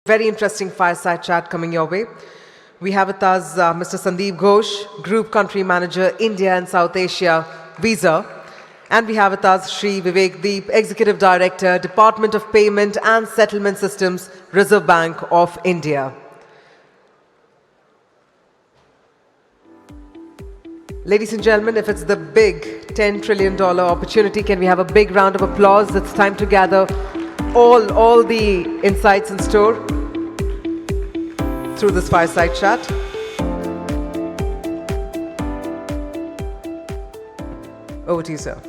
Very interesting fireside chat coming your way. We have with us Mr. Sandeep Ghosh, Group Country Manager, India and South Asia, Visa. And we have with us Shri Vivek, Executive Director, Department of Payment and Settlement Systems, Reserve Bank of India. Ladies and gentlemen, if it's the big $10 trillion opportunity, can we have a big round of applause? It's time to gather all the insights in store through this fireside chat. Over to you, sir.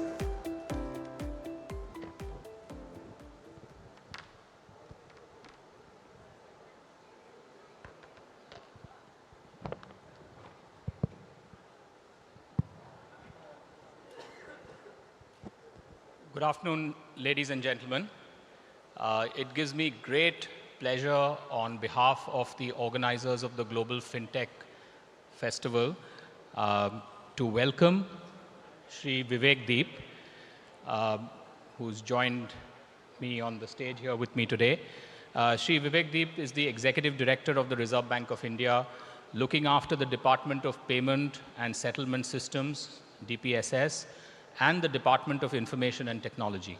Good afternoon, ladies and gentlemen. It gives me great pleasure on behalf of the organizers of the Global Fintech Festival to welcome Shri Vivek, who's joined me on the stage here with me today. Shri Vivek is the Executive Director of the Reserve Bank of India, looking after the Department of Payment and Settlement Systems, DPSS, and the Department of Information and Technology.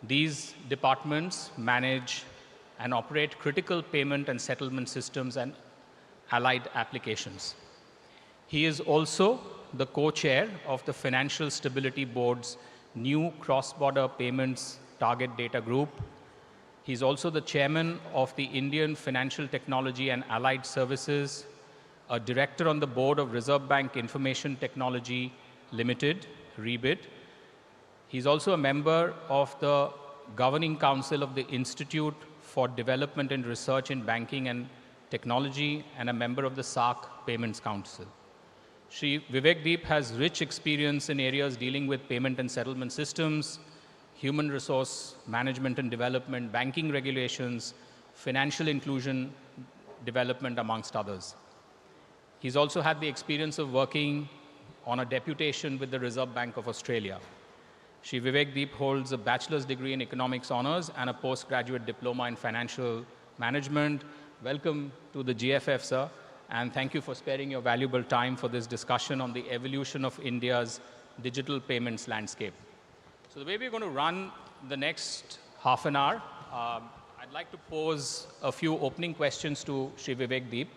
These departments manage and operate critical payment and settlement systems and allied applications. He is also the co-chair of the Financial Stability Board's new cross-border payments target data group. He's also the chairman of the Indian Financial Technology and Allied Services, a director on the board of Reserve Bank Information Technology Limited, REBIT. He's also a member of the Governing Council of the Institute for Development and Research in Banking and Technology and a member of the SARC Payments Council. Shri Vivek has rich experience in areas dealing with payment and settlement systems, human resource management and development, banking regulations, financial inclusion development, amongst others. He's also had the experience of working on a deputation with the Reserve Bank of Australia. Shri Vivek holds a bachelor's degree in economics honors and a postgraduate diploma in financial management. Welcome to the GFF, sir, and thank you for sparing your valuable time for this discussion on the evolution of India's digital payments landscape. So the way we're going to run the next half an hour, I'd like to pose a few opening questions to Shri Vivek,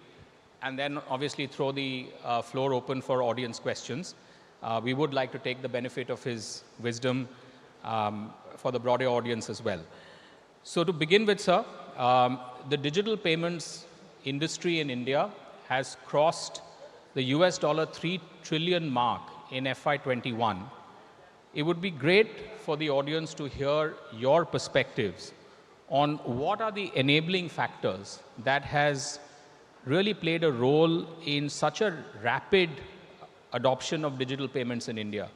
and then obviously throw the floor open for audience questions. We would like to take the benefit of his wisdom for the broader audience as well. So to begin with, sir, the digital payments industry in India has crossed the US $3 trillion mark in FY21. It would be great for the audience to hear your perspectives on what are the enabling factors that has really played a role in such a rapid adoption of digital payments in India,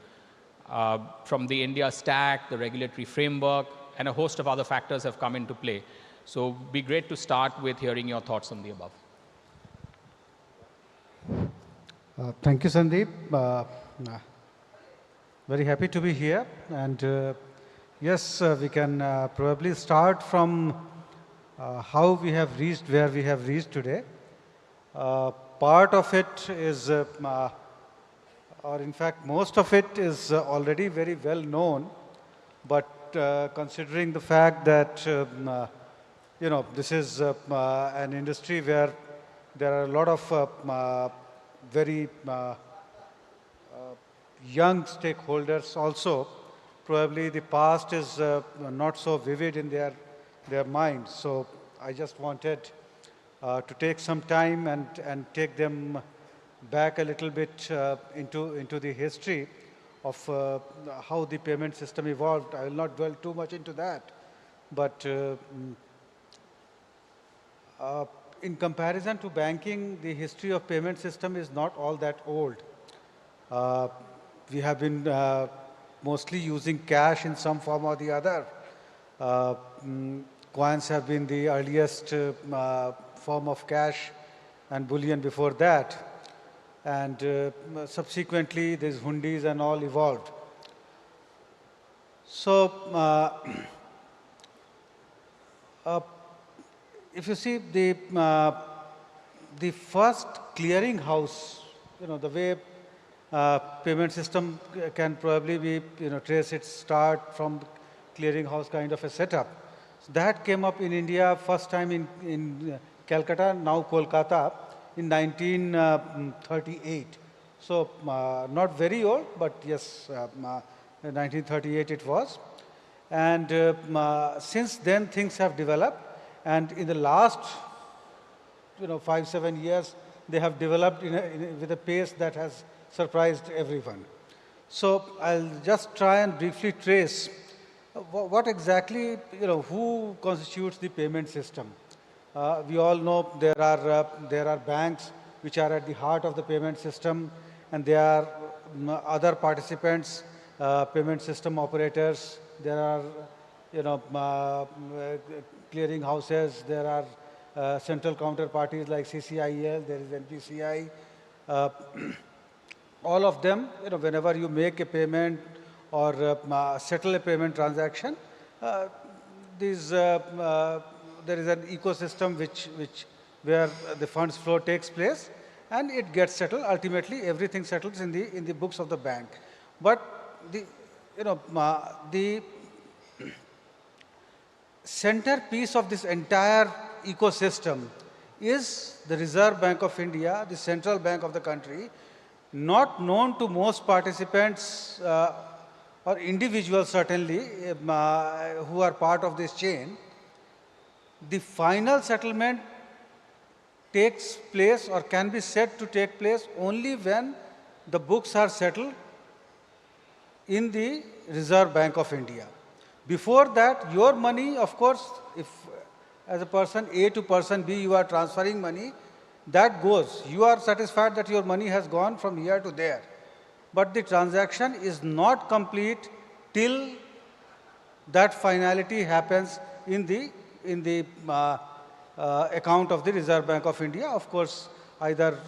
from the India stack, the regulatory framework, and a host of other factors have come into play. So it'd be great to start with hearing your thoughts on the above. Thank you, Sandeep. Very happy to be here. And yes, we can probably start from how we have reached where we have reached today. Part of it is or in fact, most of it is already very well known, but considering the fact that, this is an industry where there are a lot of very young stakeholders also, probably the past is not so vivid in their minds. So I just wanted to take some time and take them back a little bit into the history of how the payment system evolved. I will not dwell too much into that. But in comparison to banking, the history of payment system is not all that old. We have been mostly using cash in some form or the other. Coins have been the earliest form of cash and bullion before that. And subsequently, these hundis and all evolved. So if you see the first clearing house, the way payment system can probably be, trace its start from clearing house kind of a setup. So that came up in India first time in Calcutta, now Kolkata, in 1938. So not very old, but yes, 1938 it was. And since then things have developed, and in the last 5-7 years they have developed with a pace that has surprised everyone. So I'll just try and briefly trace what exactly, who constitutes the payment system. We all know there are banks which are at the heart of the payment system, and there are other participants, payment system operators. There are, clearing houses. There are central counterparties like CCIL. There is NPCI. All of them, whenever you make a payment or settle a payment transaction, there is an ecosystem where the funds flow takes place, and it gets settled. Ultimately, everything settles in the books of the bank. But the centerpiece of this entire ecosystem is the Reserve Bank of India, the central bank of the country, not known to most participants or individuals certainly who are part of this chain. The final settlement takes place or can be said to take place only when the books are settled in the Reserve Bank of India. Before that, your money, of course, if as a person A to person B you are transferring money, that goes. You are satisfied that your money has gone from here to there. But the transaction is not complete till that finality happens in the account of the Reserve Bank of India. Of course, either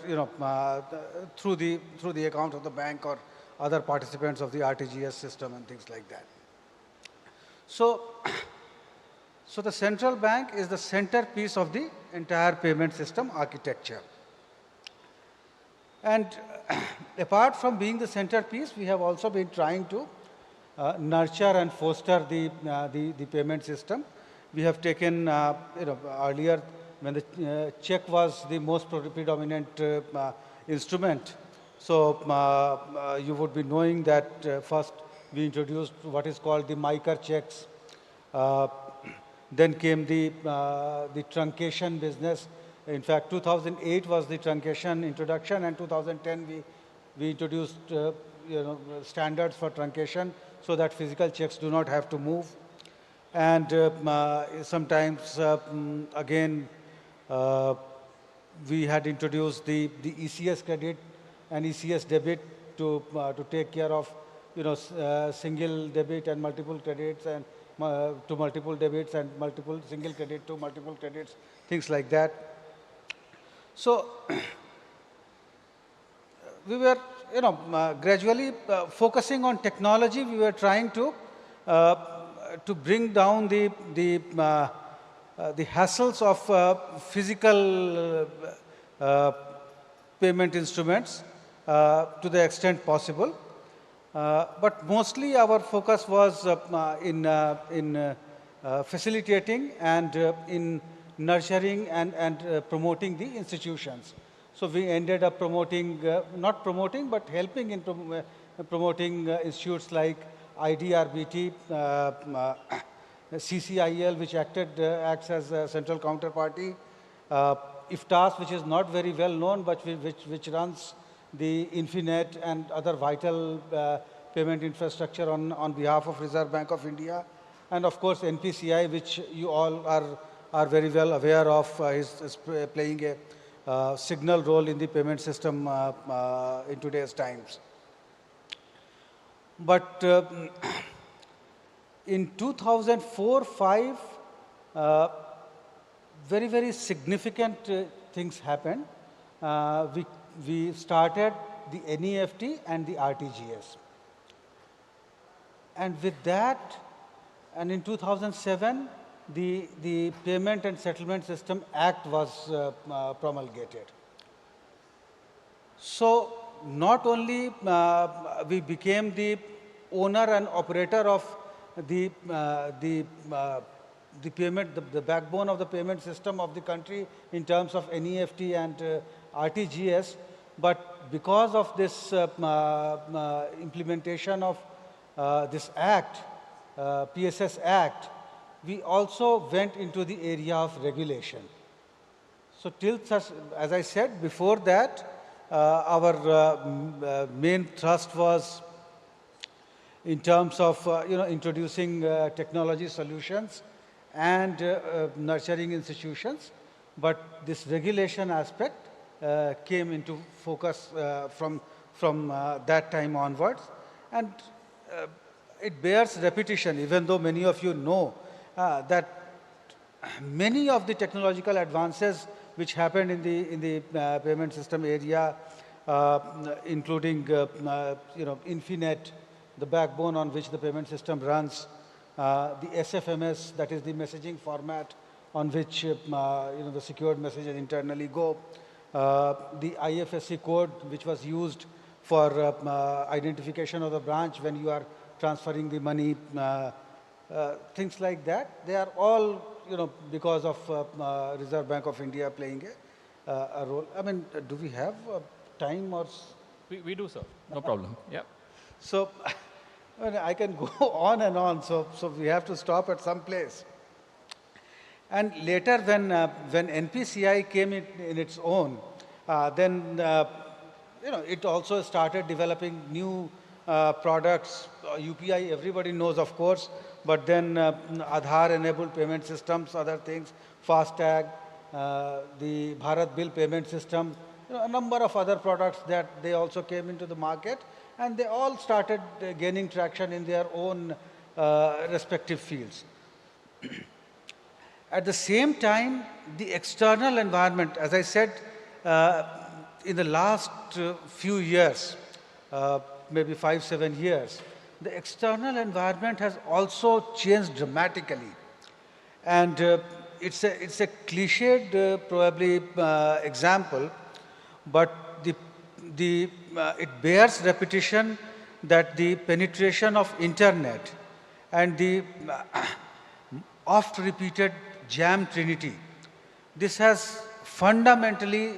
through the account of the bank or other participants of the RTGS system and things like that. So the central bank is the centerpiece of the entire payment system architecture. And apart from being the centerpiece, we have also been trying to nurture and foster the payment system. We have taken, earlier when the check was the most predominant instrument. So you would be knowing that first we introduced what is called the micro checks. Then came the truncation business. In fact, 2008 was the truncation introduction, and 2010 we introduced standards for truncation so that physical checks do not have to move. And sometimes again we had introduced the ECS credit and ECS debit to take care of single debit and multiple credits, and to multiple debits and multiple single credit to multiple credits, things like that. So we were gradually focusing on technology. We were trying to bring down the hassles of physical payment instruments to the extent possible. But mostly our focus was in facilitating and in nurturing and promoting the institutions. So we ended up promoting, not promoting, but helping in promoting institutes like IDRBT, CCIL, which acts as a central counterparty, IFTAS, which is not very well known, but which runs the Infinet and other vital payment infrastructure on behalf of Reserve Bank of India, and of course NPCI, which you all are very well aware of, is playing a signal role in the payment system in today's times. But in 2004-05, very, very significant things happened. We started the NEFT and the RTGS. And with that, and in 2007, the Payment and Settlement System Act was promulgated. So not only we became the owner and operator of the payment, the backbone of the payment system of the country in terms of NEFT and RTGS, but because of this implementation of this act, PSS Act, we also went into the area of regulation. So till such, as I said before that, our main thrust was in terms of introducing technology solutions and nurturing institutions, but this regulation aspect came into focus from that time onwards, and it bears repetition, even though many of you know that many of the technological advances which happened in the payment system area, including Infinet, the backbone on which the payment system runs, the SFMS, that is the messaging format on which the secured messages internally go, the IFSC code which was used for identification of the branch when you are transferring the money, things like that. They are all because of Reserve Bank of India playing a role. I mean, do we have time or? We do, sir. No problem. Yeah. So I can go on and on. So we have to stop at some place. And later, when NPCI came in its own, then it also started developing new products. UPI, everybody knows, of course, but then Aadhaar-enabled payment systems, other things, FASTag, the Bharat Bill payment system, a number of other products that they also came into the market, and they all started gaining traction in their own respective fields. At the same time, the external environment, as I said, in the last few years, maybe 5-7 years, the external environment has also changed dramatically. And it's a cliched probably example, but it bears repetition that the penetration of internet and the oft repeated jam trinity, this has fundamentally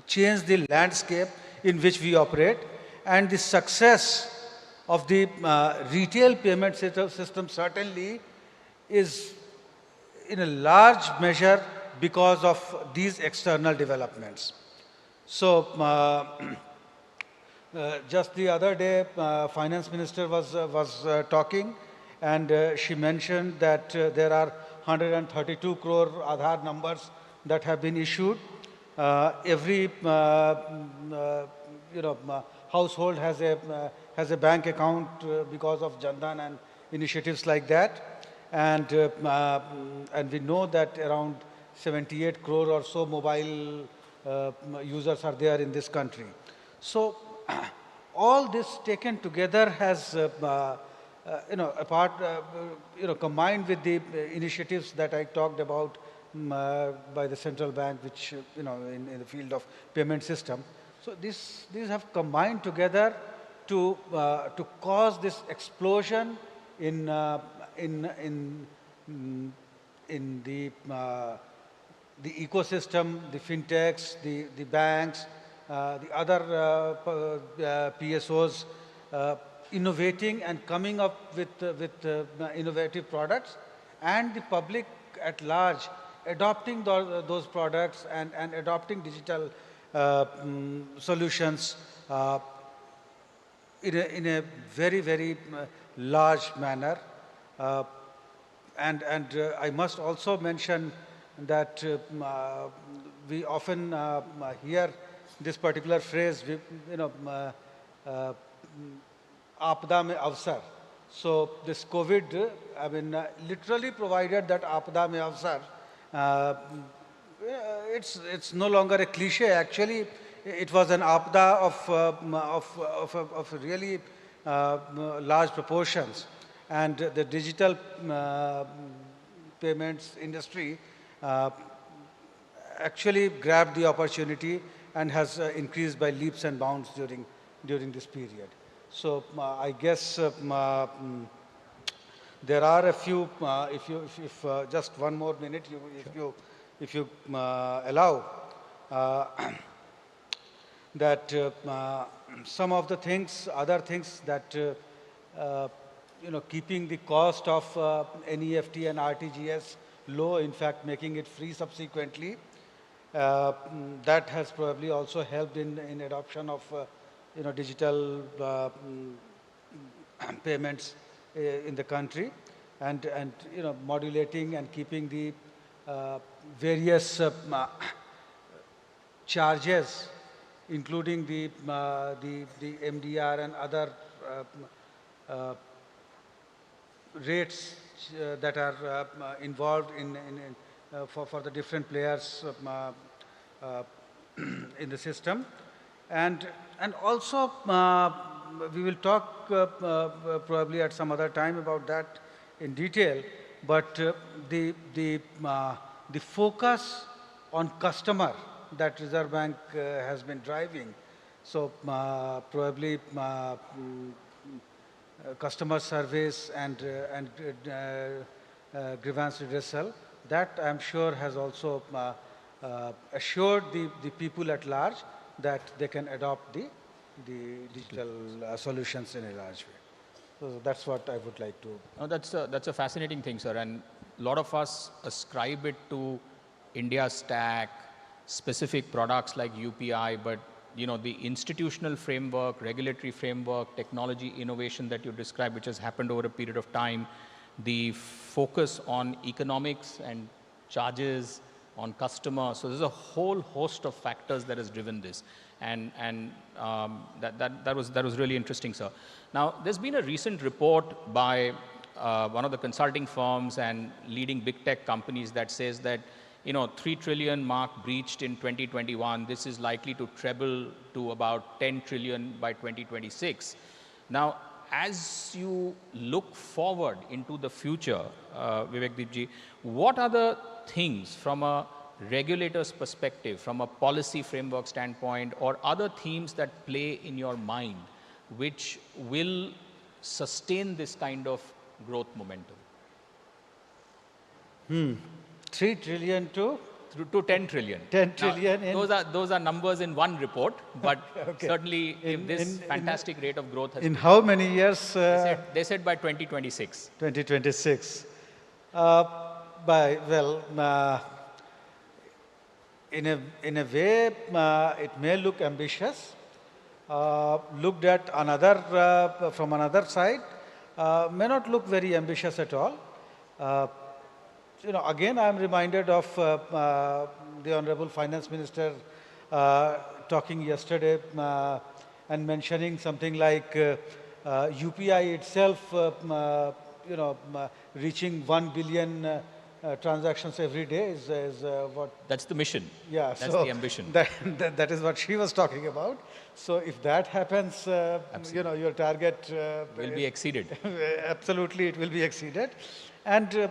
changed the landscape in which we operate, and the success of the retail payment system certainly is in a large measure because of these external developments. So just the other day, Finance Minister was talking, and she mentioned that there are 132 crore Aadhaar numbers that have been issued. Every household has a bank account because of Jandan and initiatives like that, and we know that around 78 crore or so mobile users are there in this country. So all this taken together has combined with the initiatives that I talked about by the central bank, which in the field of payment system. So these have combined together to cause this explosion in the ecosystem, the fintechs, the banks, the other PSOs innovating and coming up with innovative products, and the public at large adopting those products and adopting digital solutions in a very, very large manner. And I must also mention that we often hear this particular phrase, Aapda mein avsar. So this COVID, I mean, literally provided that Aapda mein avsar. It's no longer a cliche. Actually, it was an Aapda of really large proportions. And the digital payments industry actually grabbed the opportunity and has increased by leaps and bounds during this period. So I guess there are a few. If just one more minute, if you allow, uh, that some of the things, other things that keeping the cost of NEFT and RTGS low, in fact, making it free subsequently. That has probably also helped in adoption of digital payments in the country, and modulating and keeping the various charges, including the MDR and other rates that are involved for the different players in the system, and also we will talk probably at some other time about that in detail. But the focus on customer that Reserve Bank has been driving. So probably customer service and grievance redressal, that I'm sure has also assured the people at large that they can adopt the digital solutions in a large way. So that's what I would like to. No, that's a fascinating thing, sir. And a lot of us ascribe it to India stack, specific products like UPI, but the institutional framework, regulatory framework, technology innovation that you described, which has happened over a period of time, the focus on economics and charges on customers. So there's a whole host of factors that has driven this, and that was really interesting, sir. Now, there's been a recent report by one of the consulting firms and leading big tech companies that says that 3 trillion mark breached in 2021. This is likely to treble to about 10 trillion by 2026. Now, as you look forward into the future, Vivek Deepji, what are the things from a regulator's perspective, from a policy framework standpoint, or other themes that play in your mind which will sustain this kind of growth momentum? 3 trillion to 10 trillion. 10 trillion. Now, those are numbers in one report, but okay. Certainly if this fantastic rate of growth has in how many years? They said by 2026. 2026. In a way, it may look ambitious. Looked at from another side, may not look very ambitious at all. Again, I am reminded of the Honorable Finance Minister talking yesterday and mentioning something like UPI itself, reaching 1 billion transactions every day is what. That's the mission. Yeah, that's the ambition. That is what she was talking about. So if that happens, your target will be exceeded. Absolutely, it will be exceeded. And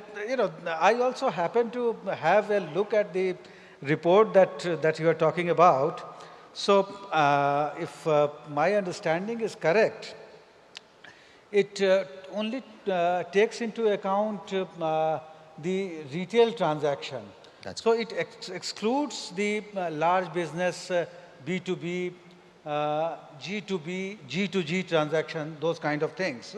I also happen to have a look at the report that you are talking about. So if my understanding is correct, it only takes into account the retail transaction. So it excludes the large business B2B, G2B, G2G transaction, those kind of things.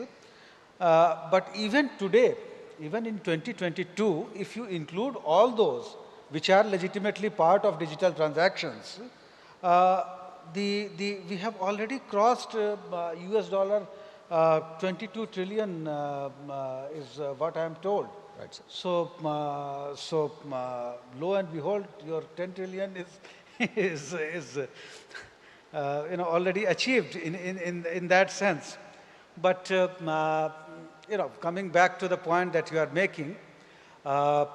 But even today, even in 2022, if you include all those which are legitimately part of digital transactions, we have already crossed US dollar 22 trillion is what I am told. Right, sir. So, lo and behold, your 10 trillion is already achieved in that sense. But coming back to the point that you are making, a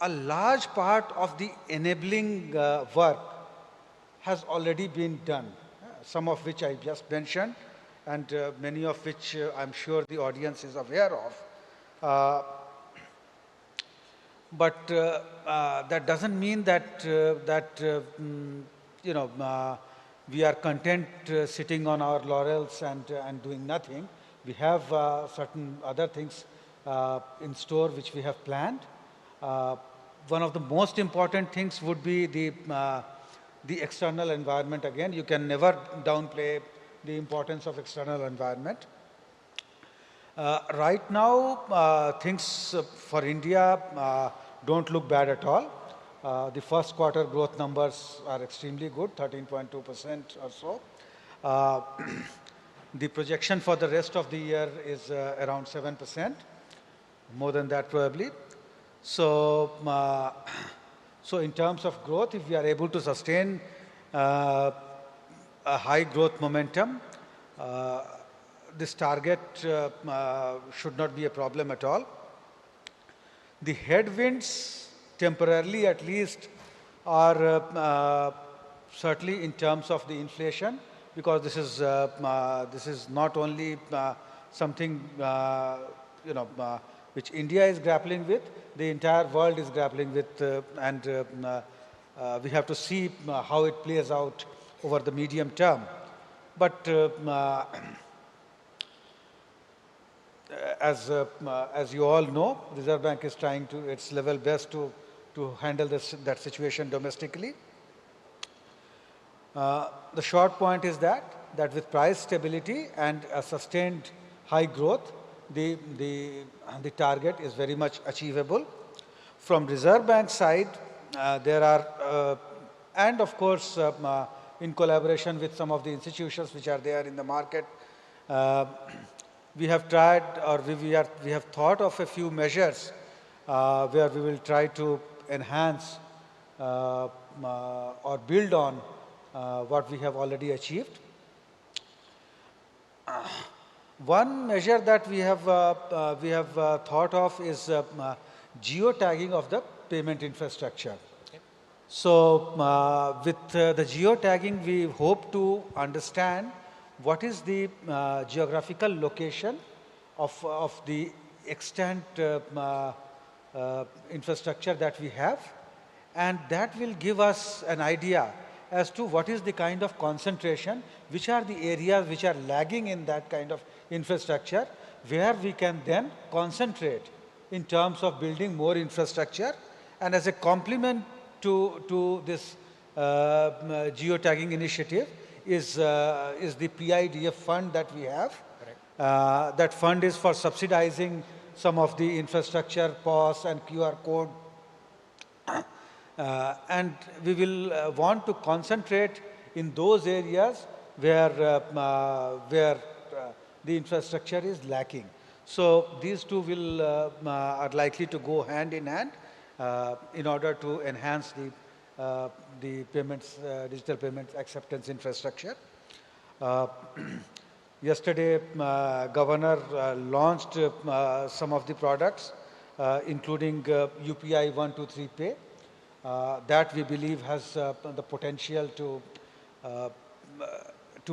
large part of the enabling work has already been done, some of which I just mentioned, and many of which I'm sure the audience is aware of. Uh, but that doesn't mean that you know we are content sitting on our laurels and doing nothing. We have certain other things in store which we have planned. Uh, One of the most important things would be the external environment. Again, you can never downplay the importance of external environment. Right now, things for India don't look bad at all. The first quarter growth numbers are extremely good, 13.2% or so. Uh, the projection for the rest of the year is around 7%, more than that probably. So, so in terms of growth, if we are able to sustain uh, a high growth momentum, uh, this target should not be a problem at all. The headwinds, temporarily at least, are certainly in terms of the inflation, because this is not only something which India is grappling with, the entire world is grappling with, and we have to see how it plays out over the medium term. But as you all know, Reserve Bank is trying to its level best to handle that situation domestically. The short point is that with price stability and a sustained high growth, the target is very much achievable. From Reserve Bank side, there are, and of course, in collaboration with some of the institutions which are there in the market, uh, we have tried, or we have thought of a few measures where we will try to enhance or build on what we have already achieved. One measure that we have thought of is geotagging of the payment infrastructure. So with the geotagging, we hope to understand what is the geographical location of the extant infrastructure that we have, and that will give us an idea as to what is the kind of concentration, which are the areas which are lagging in that kind of infrastructure, where we can then concentrate in terms of building more infrastructure. And as a complement to this geotagging initiative is the PIDF fund that we have. That fund is for subsidizing some of the infrastructure, POS and QR code. And we will want to concentrate in those areas where the infrastructure is lacking. So these two will are likely to go hand in hand in order to enhance the payments, digital payments acceptance infrastructure. Yesterday, Governor launched some of the products, including UPI 123 Pay. That we believe has the potential to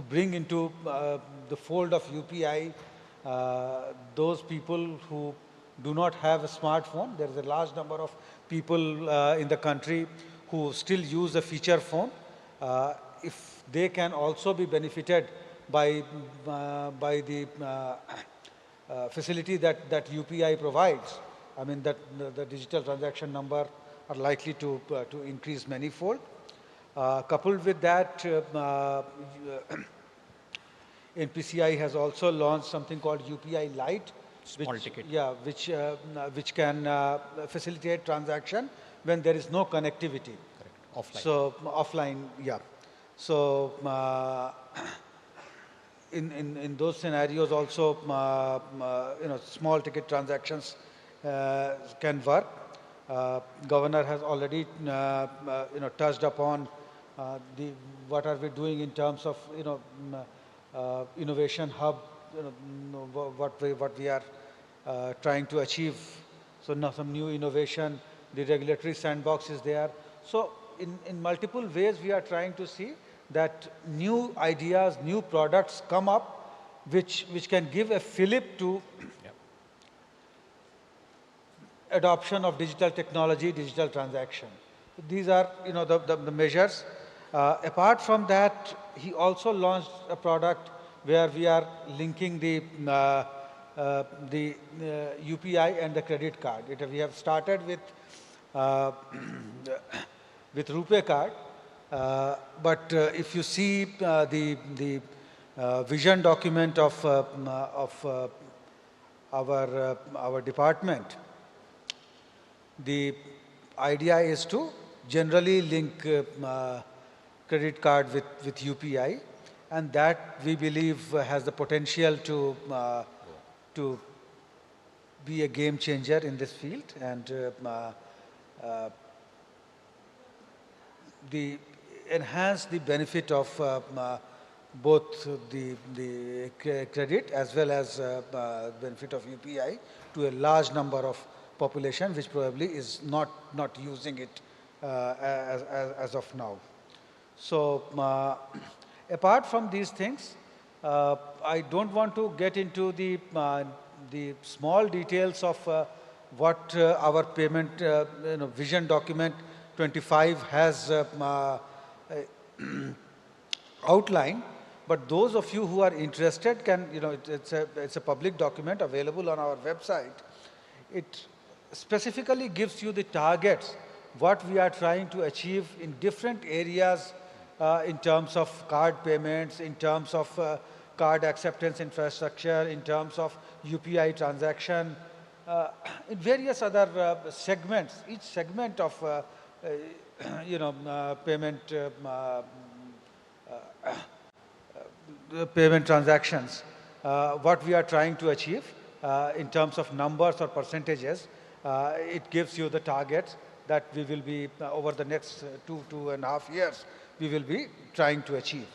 bring into the fold of UPI those people who do not have a smartphone. There is a large number of people in the country who still use a feature phone. If they can also be benefited by the facility that UPI provides, I mean that the digital transaction number are likely to increase manifold. Coupled with that, NPCI has also launched something called UPI Lite, Small ticket. yeah, which can facilitate transaction when there is no connectivity. Correct. Offline. So offline, yeah. So in those scenarios also, small ticket transactions can work. Governor has already touched upon what are we doing in terms of innovation hub, what we are trying to achieve. So now some new innovation, the regulatory sandbox is there. So in multiple ways we are trying to see that new ideas, new products come up which can give a fillip to adoption of digital technology, digital transaction. These are, the measures. Apart from that, he also launched a product where we are linking the UPI and the credit card. We have started with with RuPay card, but if you see the vision document of our department, the idea is to generally link credit card with UPI, and that we believe has the potential to be a game changer in this field, and enhance the benefit of both the credit as well as benefit of UPI to a large number of population, which probably is not using it as of now. So apart from these things, I don't want to get into the small details of what our payment vision document 25 has outlined. But those of you who are interested can, it's a public document available on our website. It specifically gives you the targets, what we are trying to achieve in different areas in terms of card payments, in terms of card acceptance infrastructure, in terms of UPI transaction, in various other segments. Each segment of payment payment transactions, what we are trying to achieve in terms of numbers or percentages, it gives you the targets that we will be over the next 2.5 years we will be trying to achieve.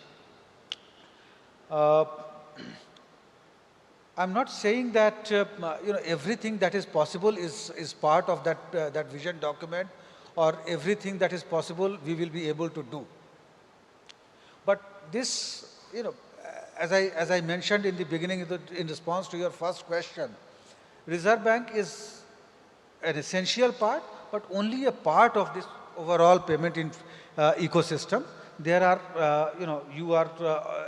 I'm not saying that everything that is possible is part of that vision document, or everything that is possible we will be able to do. But this, as I mentioned in the beginning in response to your first question, Reserve Bank is an essential part, but only a part of this overall payment ecosystem. There are, you are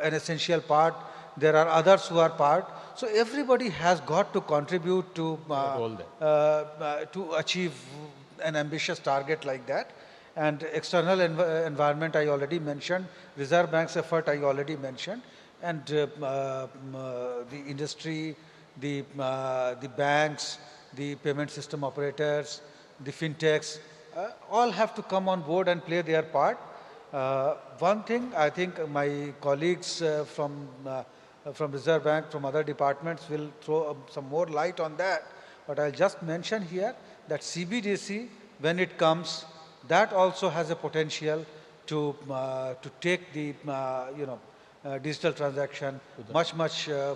an essential part. There are others who are part. So everybody has got to contribute to achieve an ambitious target like that. And external environment I already mentioned. Reserve Bank's effort I already mentioned. And the industry, the banks, the payment system operators, the fintechs, all have to come on board and play their part. One thing I think my colleagues from Reserve Bank, from other departments will throw some more light on that. But I'll just mention here that CBDC, when it comes, that also has a potential to take the digital transaction much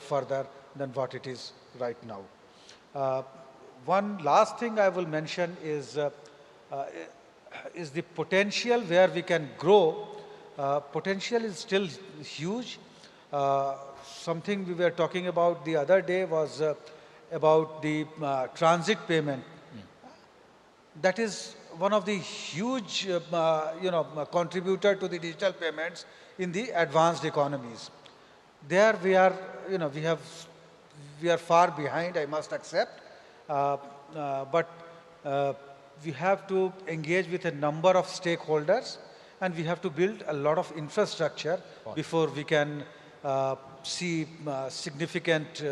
further than what it is right now. One last thing I will mention is the potential where we can grow. Potential is still huge. Something we were talking about the other day was about the transit payment. That is one of the huge contributor to the digital payments in the advanced economies. There we are, we are far behind, I must accept, but we have to engage with a number of stakeholders, and we have to build a lot of infrastructure before we can see significant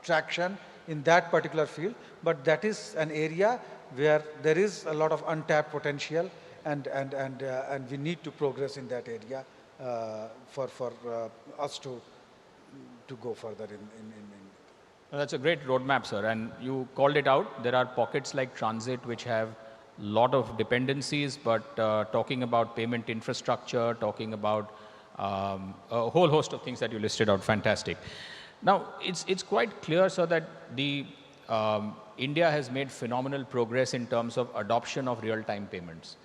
traction in that particular field. But that is an area where there is a lot of untapped potential, and we need to progress in that area for us to go further in. Well, that's a great roadmap, sir. And you called it out. There are pockets like transit which have a lot of dependencies, but talking about payment infrastructure, talking about a whole host of things that you listed out, fantastic. Now, it's quite clear, sir, that the India has made phenomenal progress in terms of adoption of real-time payments.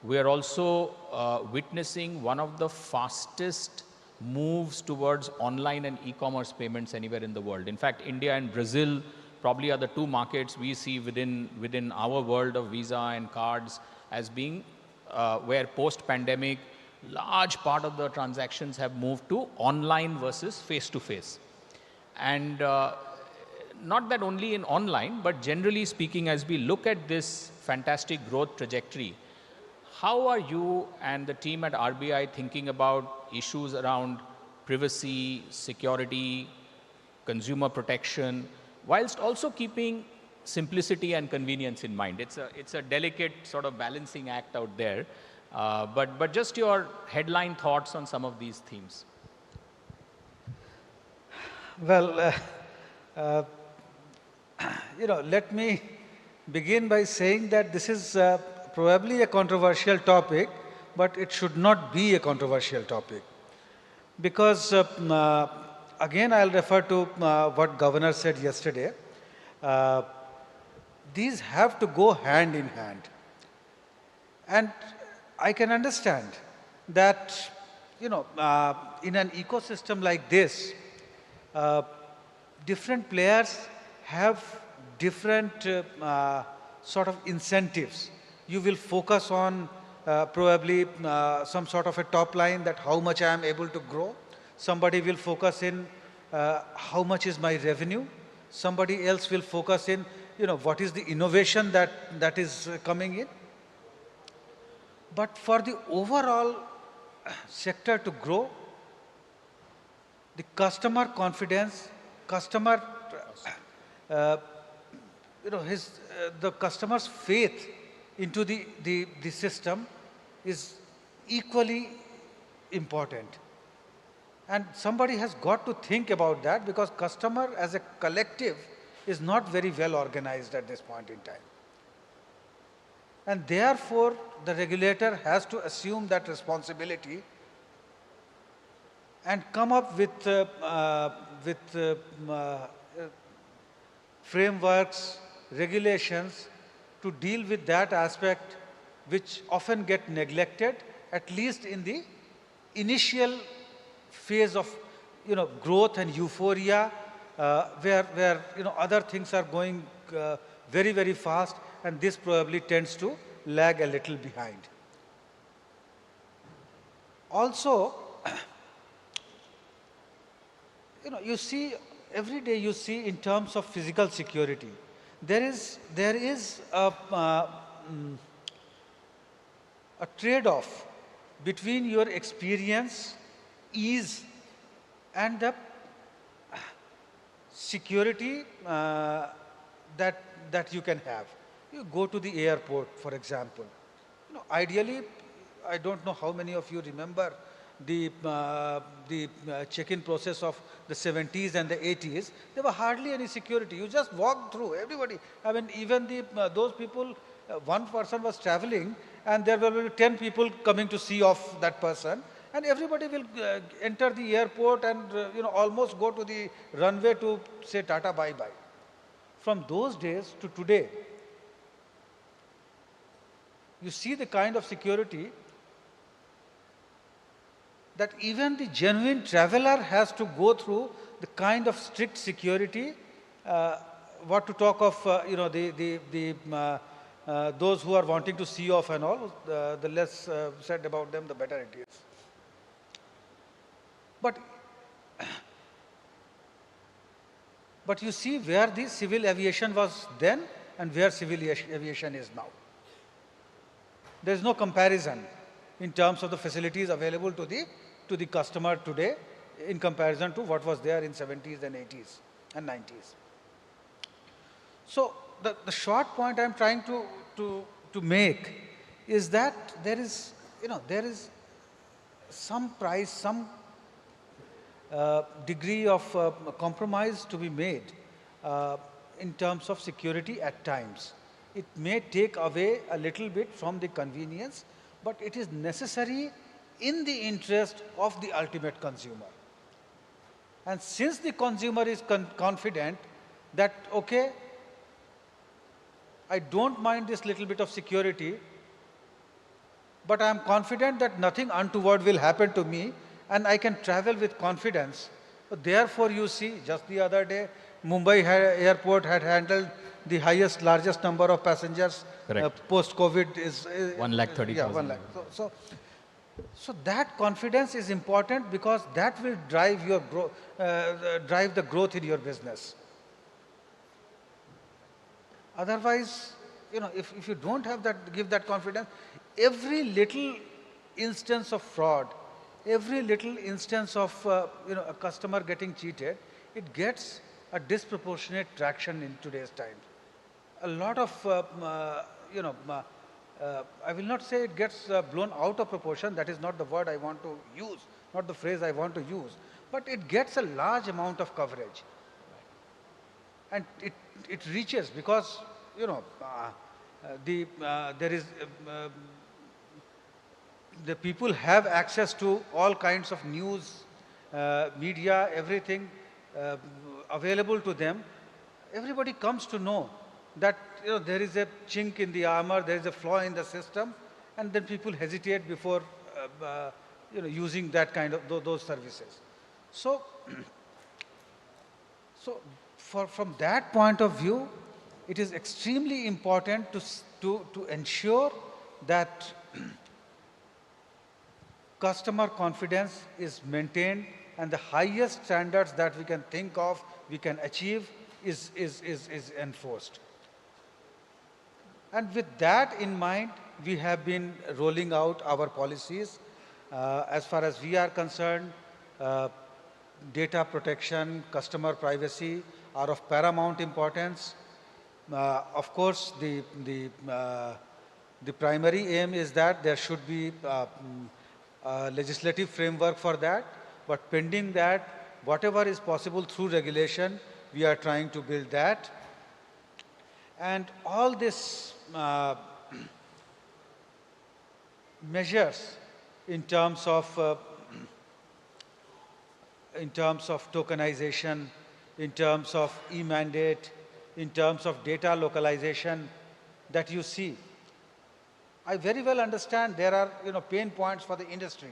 We are also witnessing one of the fastest moves towards online and e-commerce payments anywhere in the world. In fact, India and Brazil probably are the two markets we see within our world of Visa and cards as being where post-pandemic, large part of the transactions have moved to online versus face-to-face. And not that only in online, but generally speaking, as we look at this fantastic growth trajectory, how are you and the team at RBI thinking about issues around privacy, security, consumer protection, whilst also keeping simplicity and convenience in mind? It's a delicate sort of balancing act out there. But just your headline thoughts on some of these themes. Well, uh, let me begin by saying that this is probably a controversial topic, but it should not be a controversial topic. Because, again, I'll refer to what Governor said yesterday. These have to go hand in hand. And I can understand that, in an ecosystem like this, different players have different sort of incentives. You will focus on probably some sort of a top line, that how much I am able to grow. Somebody will focus in how much is my revenue. Somebody else will focus in, what is the innovation that is coming in. But for the overall sector to grow, the customer confidence, customer, the customer's faith into the system is equally important. And somebody has got to think about that, because customer as a collective is not very well organized at this point in time. And therefore, the regulator has to assume that responsibility and come up with frameworks, regulations to deal with that aspect, which often get neglected, at least in the initial phase of growth and euphoria, where other things are going very, very fast, and this probably tends to lag a little behind. Also, you see, every day you see in terms of physical security, there is a trade-off between your experience, ease, and the security that you can have. You go to the airport, for example. Ideally, I don't know how many of you remember the check-in process of the 70s and the 80s. There were hardly any security. You just walked through, everybody. I mean, even those people, one person was traveling, and there were 10 people coming to see off that person, and everybody will enter the airport and almost go to the runway to say Tata bye-bye. From those days to today, you see the kind of security that even the genuine traveler has to go through, the kind of strict security, what to talk of, those who are wanting to see off and all, the less said about them, the better it is. But you see where the civil aviation was then and where civil aviation is now. There is no comparison in terms of the facilities available to the customer today in comparison to what was there in 70s and 80s and 90s. So the short point I'm trying to make is that there is some price, some degree of compromise to be made in terms of security at times. It may take away a little bit from the convenience, but it is necessary in the interest of the ultimate consumer. And since the consumer is confident that, okay, I don't mind this little bit of security, but I am confident that nothing untoward will happen to me, and I can travel with confidence. So therefore, you see, just the other day, Mumbai airport had handled the largest number of passengers Correct. post-COVID One lakh yeah, 30,000. 1 lakh. So that confidence is important because that will drive your drive the growth in your business. Otherwise, if you don't have that, give that confidence, every little instance of fraud, every little instance of a customer getting cheated, it gets a disproportionate traction in today's time. A lot of I will not say it gets blown out of proportion. That is not the word I want to use, not the phrase I want to use, but it gets a large amount of coverage, and it reaches because there is the people have access to all kinds of news, media, everything uh, available to them. Everybody comes to know that there is a chink in the armor, there is a flaw in the system, and then people hesitate before using that kind of those services. So, from that point of view, it is extremely important to ensure that customer confidence is maintained and the highest standards that we can think of, we can achieve is enforced. And with that in mind, we have been rolling out our policies. As far as we are concerned, data protection, customer privacy are of paramount importance. Of course, the primary aim is that there should be a legislative framework for that, but pending that, whatever is possible through regulation, we are trying to build that. And all this measures in terms of tokenization, in terms of e-mandate, in terms of data localization that you see. I very well understand there are pain points for the industry,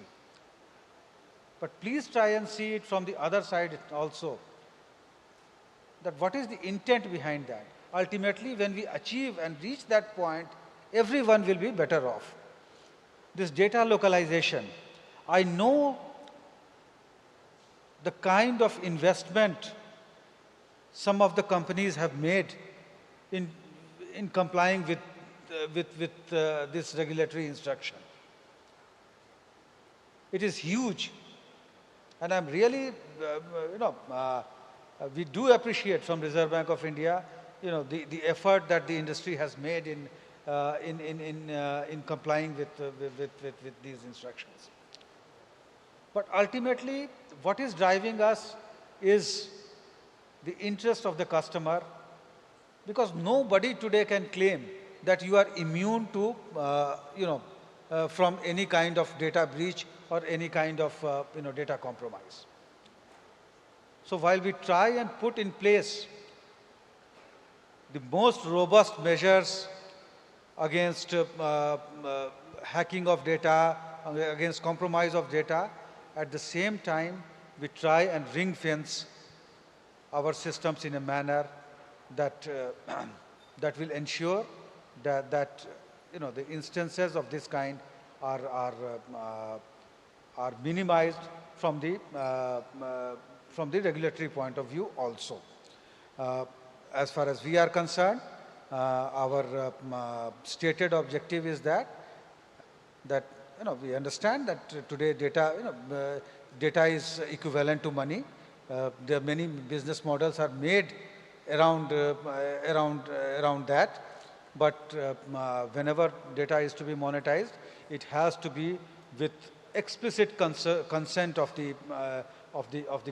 but please try and see it from the other side also. That what is the intent behind that? Ultimately, when we achieve and reach that point, everyone will be better off. This data localization, I know the kind of investment some of the companies have made in complying with this regulatory instruction. It is huge, and I'm really, we do appreciate from Reserve Bank of India, the effort that the industry has made in complying with these instructions. But ultimately, what is driving us is the interest of the customer, because nobody today can claim that you are immune to, from any kind of data breach or any kind of, data compromise. So while we try and put in place the most robust measures against hacking of data, against compromise of data, at the same time, we try and ring fence our systems in a manner that that will ensure that the instances of this kind are minimized from the regulatory point of view also. As far as we are concerned, our stated objective is that we understand that today data is equivalent to money. There are many business models are made around that, but whenever data is to be monetized, it has to be with explicit consent of the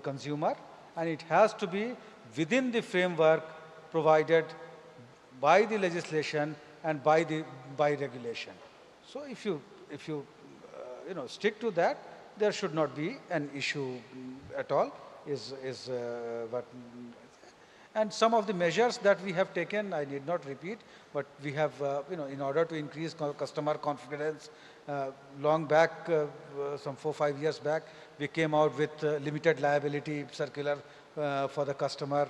consumer, and it has to be within the framework provided by the legislation and by regulation. So if you stick to that, there should not be an issue at all. And some of the measures that we have taken, I need not repeat, but we have, in order to increase customer confidence, long back, some 4-5 years back, we came out with limited liability circular for the customer,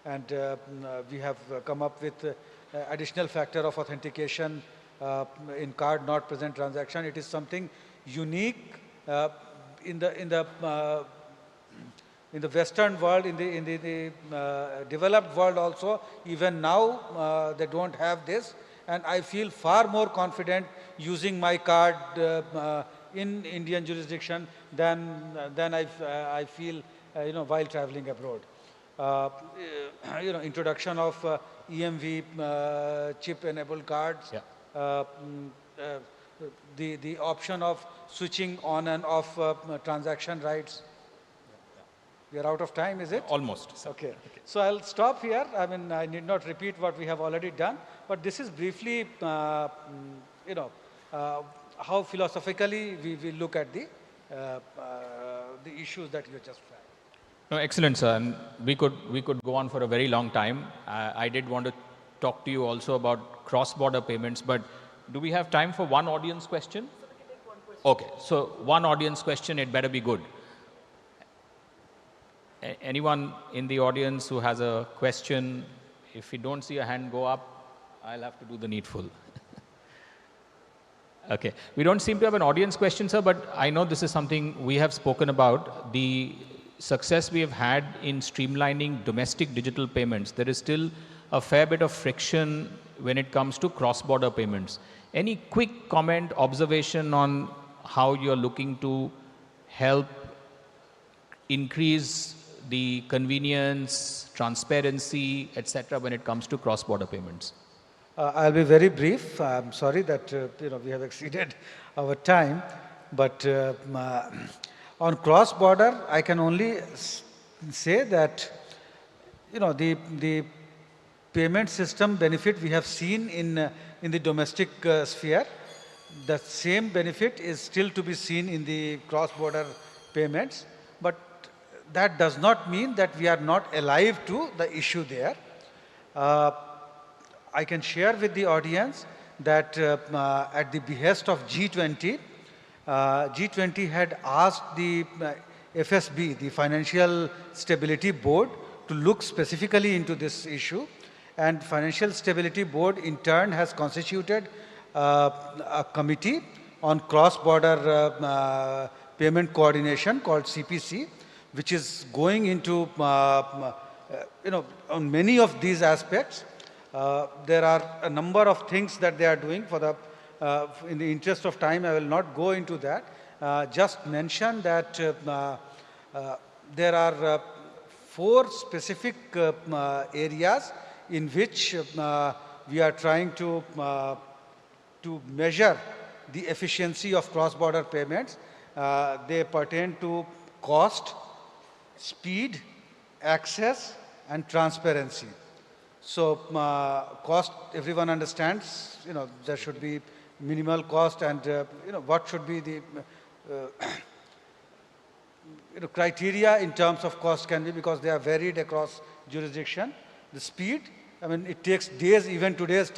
and we have come up with additional factor of authentication in card not present transaction. It is something unique in the Western world, in the developed world also. Even now, they don't have this, and I feel far more confident using my card in Indian jurisdiction than I feel, while traveling abroad. Introduction of EMV chip-enabled cards. Yeah. The option of switching on and off transaction rights. We are out of time, is it? Almost. Sir. Okay. So I'll stop here. I mean, I need not repeat what we have already done, but this is briefly, how philosophically we look at the issues that you just flagged. No, excellent, sir. And we could go on for a very long time. I did want to talk to you also about cross-border payments, but do we have time for one audience question? So we can take one question. Okay, so one audience question, it better be good. Anyone in the audience who has a question, if you don't see a hand go up, I'll have to do the needful. Okay, we don't seem to have an audience question, sir, but I know this is something we have spoken about. The success we have had in streamlining domestic digital payments, there is still a fair bit of friction when it comes to cross-border payments. Any quick comment, observation on how you're looking to help increase the convenience, transparency, etc., when it comes to cross-border payments? I'll be very brief. I'm sorry that we have exceeded our time, but on cross-border, I can only say that the payment system benefit we have seen in the domestic sphere. The same benefit is still to be seen in the cross-border payments, but that does not mean that we are not alive to the issue there. I can share with the audience that at the behest of G20, G20 had asked the FSB, the Financial Stability Board, to look specifically into this issue, and Financial Stability Board in turn has constituted a committee on cross-border payment coordination called CPC, which is going into on many of these aspects. There are a number of things that they are doing. In the interest of time, I will not go into that. Just mention that there are 4 specific areas in which we are trying to measure the efficiency of cross-border payments. They pertain to cost, speed, access, and transparency. So cost, everyone understands, there should be minimal cost, and what should be the criteria in terms of cost can be, because they are varied across jurisdiction. The speed, I mean, it takes days, even in today's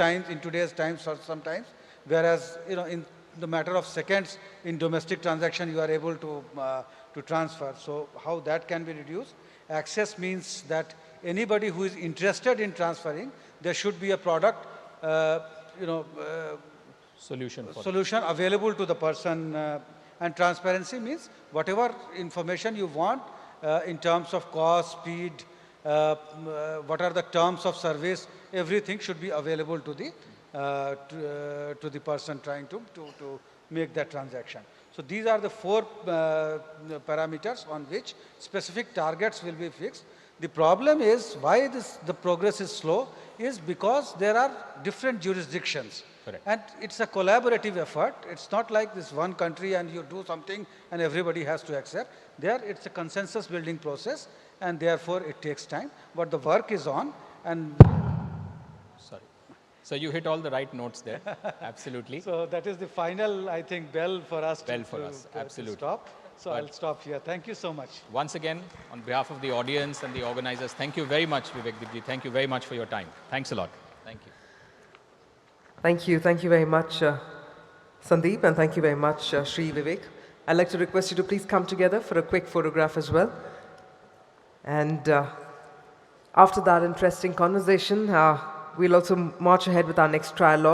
times sometimes, whereas in the matter of seconds in domestic transaction you are able to transfer. So how that can be reduced? Access means that anybody who is interested in transferring, there should be a product, Solution available to the person. And transparency means whatever information you want in terms of cost, speed, what are the terms of service, everything should be available to the person trying to make that transaction. So these are the 4 parameters on which specific targets will be fixed. The problem is why the progress is slow is because there are different jurisdictions. Correct. And it's a collaborative effort. It's not like this one country and you do something and everybody has to accept. There it's a consensus building process, and therefore it takes time. But the work is on. And sorry. So you hit all the right notes there. Absolutely. So that is the final, I think, bell for us Absolutely. to stop. So I'll stop here. Thank you so much. Once again, on behalf of the audience and the organizers, thank you very much, Vivek Deepji. Thank you very much for your time. Thanks a lot. Thank you. Thank you. Thank you very much, Sandeep, and thank you very much, Shri Vivek. I'd like to request you to please come together for a quick photograph as well. And after that interesting conversation, we'll also march ahead with our next trialogue.